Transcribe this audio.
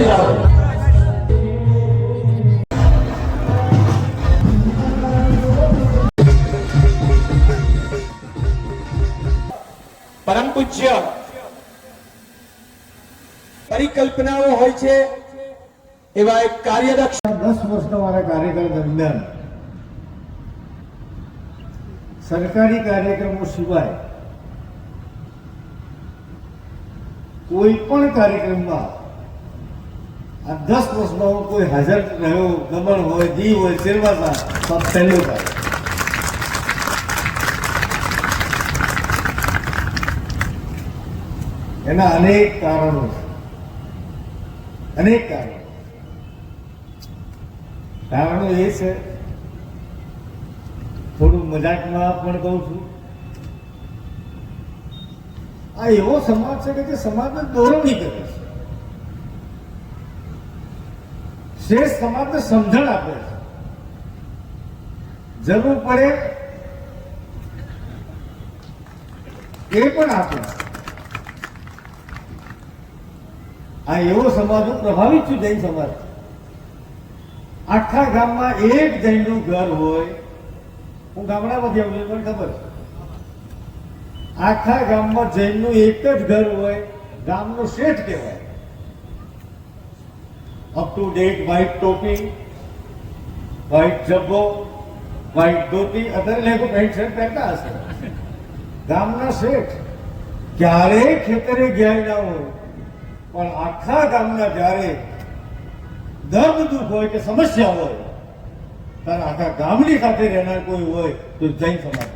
પરમ પૂજ્ય પરિકલ્પનાઓ હોય છે એવા એક કાર્યદક્ષ 10 વર્ષના મારા કાર્યકાળ દરમિયાન સરકારી કાર્યક્રમો સિવાય કોઈ પણ કાર્યક્રમમાં આ 10 વર્ષમાં હું કોઈ હાજર રહ્યો, દમણ હોય, દીવ હોય, સિરવાસા, તો પહેલો થાય. એના અનેક કારણો છે, અનેક કારણો એ છે, થોડું મજાકમાં પણ કહું છું, આ એવો સમાજ છે કે જે સમાજને દોરવણી કરે છે, શ્રેષ્ઠ સમાજને સમજણ આપે છે, જરૂર પડે એ પણ આપે છે. આ એવો સમાજ હું પ્રભાવિત છું, જૈન સમાજ. આખા ગામમાં એક જૈનનું ઘર હોય, હું ગામડામાંથી આવું છું, મને ખબર છે, આખા ગામમાં જૈનનું એક જ ઘર હોય, ગામનો શેઠ કહેવાય. અપ ટુ ડેટ વ્હાઈટ ટોપી, વ્હાઈટ જબ્બો, વ્હાઈટ ધોતી, અત્યારે લેગો પેન્ટ શર્ટ પહેરતા હશે. ગામના શેઠ ક્યારેય ખેતરે ગયા ના હોય, પણ આખા ગામના જ્યારે દર્દ દુઃખ હોય કે સમસ્યા હોય ત્યારે આખા ગામની સાથે રહેનાર કોઈ હોય તો જૈન સમાજ.